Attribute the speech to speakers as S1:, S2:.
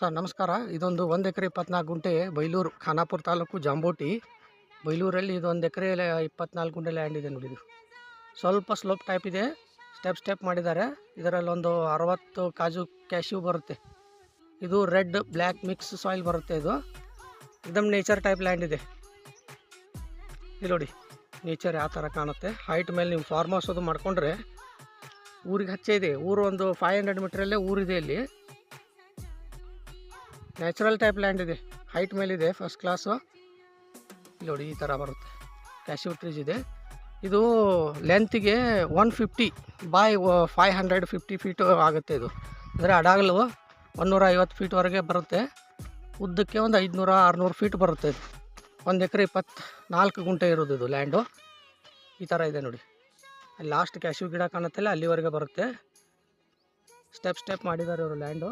S1: Sir ನಮಸ್ಕಾರ. ಇದೊಂದು 1 ಎಕರೆ 24 ಗುಂಟೆ ಬೈಲೂರು, ಖಾನಾಪುರ ತಾಲೂಕು, ಜಾಂಬೋಟಿ. ಬೈಲೂರಲ್ಲಿ ಇದು 1 ಎಕರೆ 24 ಗುಂಟೆ ಲ್ಯಾಂಡ್ ಇದೆ ನೋಡಿ. ಇದು ಸ್ವಲ್ಪ ಸ್ಲೋಪ್ ಟೈಪ್ ಇದೆ, ಸ್ಟೆಪ್ ಮಾಡಿದ್ದಾರೆ. ಇದರಲ್ಲಿ ಒಂದು 60 ಕ್ಯಾಶ್ಯೂ ಬರುತ್ತೆ. ಇದು ರೆಡ್ ಬ್ಲ್ಯಾಕ್ ಮಿಕ್ಸ್ ಸಾಯಿಲ್ ಬರುತ್ತೆ. ಇದು एकदम ನೇಚರ್ ಟೈಪ್ ಲ್ಯಾಂಡ್ ಇದೆ. ಇಲ್ಲಿ ನೋಡಿ ನೇಚರ್ ಯಾವ ಥರ ಕಾಣುತ್ತೆ. ಹೈಟ್ ಮೇಲೆ ನೀವು ಫಾರ್ಮ್ ಹೌಸ್ ಅದು ಮಾಡ್ಕೊಂಡ್ರೆ ಊರಿಗೆ ಹಚ್ಚೇ ಇದೆ. ಊರು ಒಂದು 500 ಮೀಟ್ರಲ್ಲೇ ಊರಿದೆ. ಇಲ್ಲಿ ನ್ಯಾಚುರಲ್ ಟೈಪ್ ಲ್ಯಾಂಡ್ ಇದೆ, ಹೈಟ್ ಮೇಲಿದೆ, ಫಸ್ಟ್ ಕ್ಲಾಸು. ಇಲ್ಲಿ ನೋಡಿ ಈ ಥರ ಬರುತ್ತೆ. ಕ್ಯಾಶ್ಯೂ ಟ್ರೀಸ್ ಇದೆ. ಇದು ಲೆಂತಿಗೆ 150 ಬೈ 550 ಫೀಟು ಆಗುತ್ತೆ. ಇದು ಅಂದರೆ ಅಡಗಲು 150 ಫೀಟ್ವರೆಗೆ ಬರುತ್ತೆ. ಉದ್ದಕ್ಕೆ ಒಂದು 500-600 ಫೀಟ್ ಬರುತ್ತೆ. ಇದು 1 ಎಕರೆ 24 ಗುಂಟೆ ಇರೋದು ಇದು ಲ್ಯಾಂಡು. ಈ ಥರ ಇದೆ ನೋಡಿ. ಅಲ್ಲಿ ಲಾಸ್ಟ್ ಕ್ಯಾಶ್ಯೂ ಗಿಡ ಕಾಣುತ್ತಲ್ಲ, ಅಲ್ಲಿವರೆಗೆ ಬರುತ್ತೆ. ಸ್ಟೆಪ್ ಮಾಡಿದ್ದಾರೆ ಇವರು ಲ್ಯಾಂಡು.